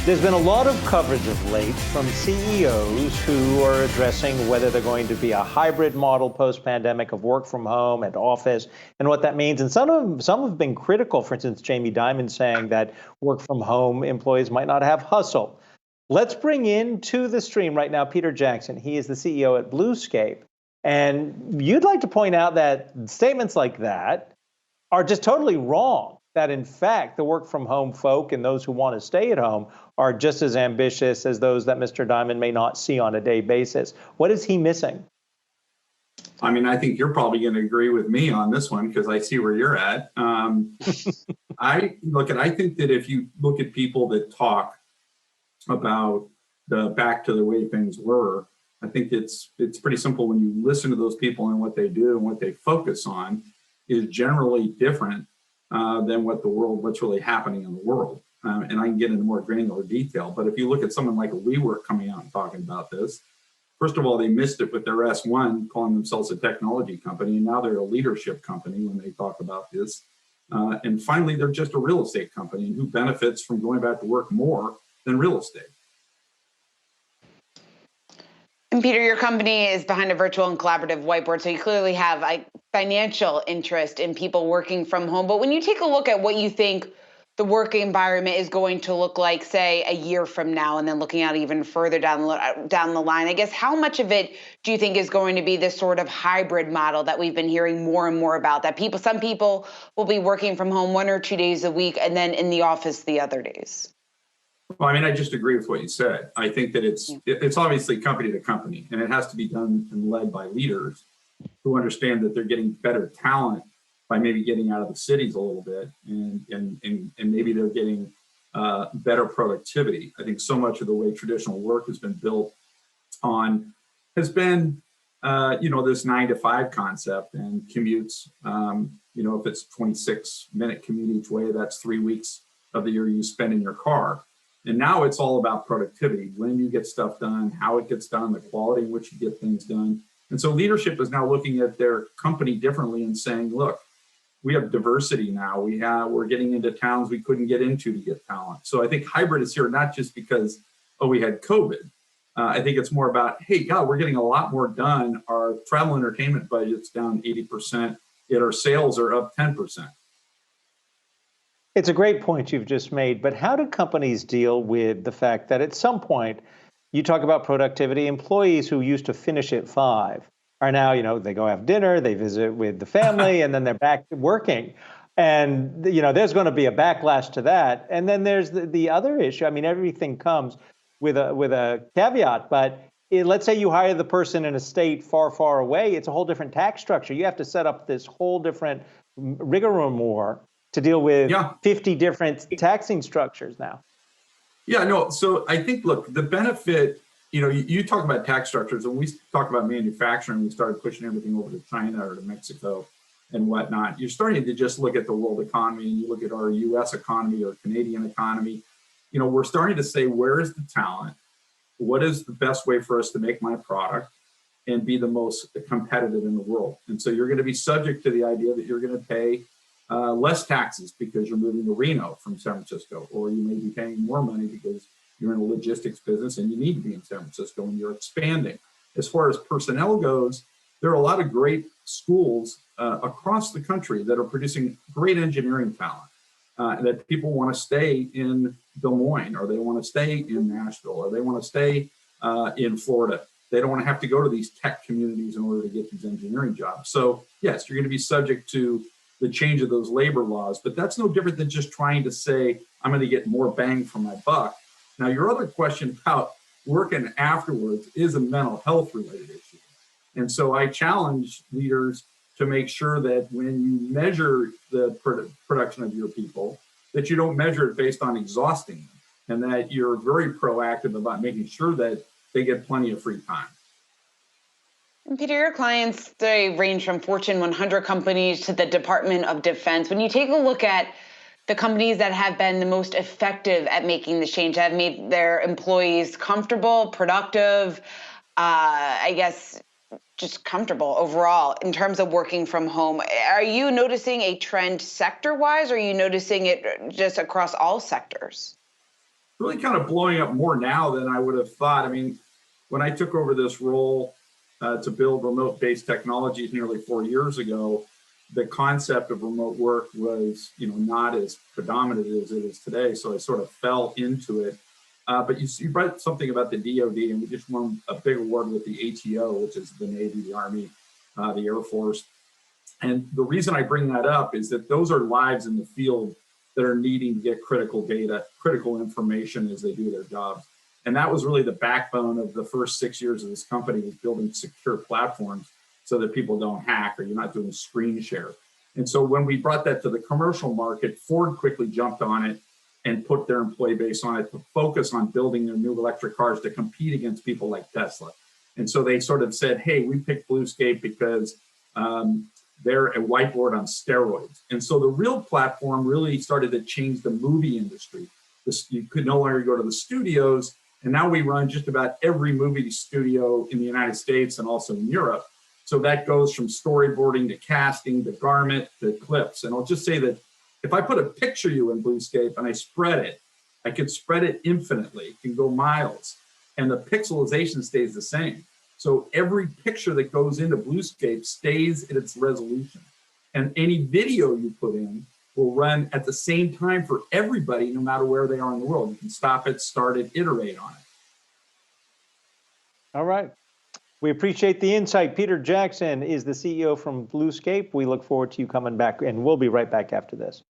There's been a lot of coverage of late from CEOs who are addressing whether they're going to be a hybrid model post-pandemic of work from home and office and what that means. And some have been critical, for instance, Jamie Dimon saying that work from home employees might not have hustle. Let's bring into the stream right now Peter Jackson. He is the CEO at Bluescape. And you'd like to point out that statements like that are just totally wrong. That in fact, the work from home folk and those who want to stay at home are just as ambitious as those that Mr. Dimon may not see on a day basis. What is he missing? I mean, I think you're probably going to agree with me on this one because I see where you're at. I think that if you look at people that talk about the back to the way things were, I think it's pretty simple when you listen to those people and what they do and what they focus on is generally different than what's really happening in the world. And I can get into more granular detail, but if you look at someone like a WeWork coming out and talking about this, first of all, they missed it with their S1, calling themselves a technology company, and now they're a leadership company when they talk about this. And finally, they're just a real estate company, and who benefits from going back to work more than real estate? And Peter, your company is behind a virtual and collaborative whiteboard, so you clearly have a financial interest in people working from home. But when you take a look at what you think the work environment is going to look like, say, a year from now, and then looking out even further down the line, I guess how much of it do you think is going to be this sort of hybrid model that we've been hearing more and more about? That some people will be working from home 1 or 2 days a week, and then in the office the other days. Well, I mean, I just agree with what you said. I think that it's obviously company to company, and it has to be done and led by leaders who understand that they're getting better talent by maybe getting out of the cities a little bit, and maybe they're getting better productivity. I think so much of the way traditional work has been built on has been, this 9 to 5 concept and commutes. If it's 26-minute commute each way, that's 3 weeks of the year you spend in your car. And now it's all about productivity, when you get stuff done, how it gets done, the quality in which you get things done. And so leadership is now looking at their company differently and saying, look, we have diversity now. We're getting into towns we couldn't get into to get talent. So I think hybrid is here not just because, we had COVID. I think it's more about, hey, God, we're getting a lot more done. Our travel entertainment budget's down 80%, yet our sales are up 10%. It's a great point you've just made, but how do companies deal with the fact that at some point, you talk about productivity, employees who used to finish at 5 are now, they go have dinner, they visit with the family, and then they're back working. And, there's going to be a backlash to that. And then there's the other issue. I mean, everything comes with a caveat, but let's say you hire the person in a state far, far away, it's a whole different tax structure. You have to set up this whole different rigmarole to deal with 50 different taxing structures now. Yeah, no. So I think, look, the benefit, you talk about tax structures, and we talk about manufacturing. We started pushing everything over to China or to Mexico and whatnot. You're starting to just look at the world economy, and you look at our U.S. economy or Canadian economy. We're starting to say, where is the talent? What is the best way for us to make my product and be the most competitive in the world? And so you're going to be subject to the idea that you're going to pay less taxes because you're moving to Reno from San Francisco, or you may be paying more money because you're in a logistics business and you need to be in San Francisco and you're expanding. As far as personnel goes, there are a lot of great schools across the country that are producing great engineering talent, that people want to stay in Des Moines, or they want to stay in Nashville, or they want to stay in Florida. They don't want to have to go to these tech communities in order to get these engineering jobs. So yes, you're going to be subject to the change of those labor laws, but that's no different than just trying to say, I'm going to get more bang for my buck. Now, your other question about working afterwards is a mental health related issue. And so I challenge leaders to make sure that when you measure the production of your people, that you don't measure it based on exhausting them, and that you're very proactive about making sure that they get plenty of free time. And Peter, your clients, they range from Fortune 100 companies to the Department of Defense. When you take a look at the companies that have been the most effective at making this change, have made their employees comfortable, productive, just comfortable overall in terms of working from home. Are you noticing a trend sector-wise, or are you noticing it just across all sectors? Really kind of blowing up more now than I would have thought. I mean, when I took over this role to build remote-based technologies nearly 4 years ago, the concept of remote work was, not as predominant as it is today. So I sort of fell into it. But you brought something about the DoD, and we just won a big award with the ATO, which is the Navy, the Army, the Air Force. And the reason I bring that up is that those are lives in the field that are needing to get critical data, critical information as they do their jobs. And that was really the backbone of the first 6 years of this company, was building secure platforms so that people don't hack, or you're not doing screen share. And so when we brought that to the commercial market, Ford quickly jumped on it and put their employee base on it to focus on building their new electric cars to compete against people like Tesla. And so they sort of said, hey, we picked Bluescape because they're a whiteboard on steroids. And so the real platform really started to change the movie industry. You could no longer go to the studios, and now we run just about every movie studio in the United States and also in Europe. So that goes from storyboarding to casting to garment to clips. And I'll just say that if I put a picture of you in Bluescape and I spread it, I could spread it infinitely. It can go miles, and the pixelization stays the same. So every picture that goes into Bluescape stays at its resolution. And any video you put in will run at the same time for everybody, no matter where they are in the world. You can stop it, start it, iterate on it. All right. We appreciate the insight. Peter Jackson is the CEO from Bluescape. We look forward to you coming back, and we'll be right back after this.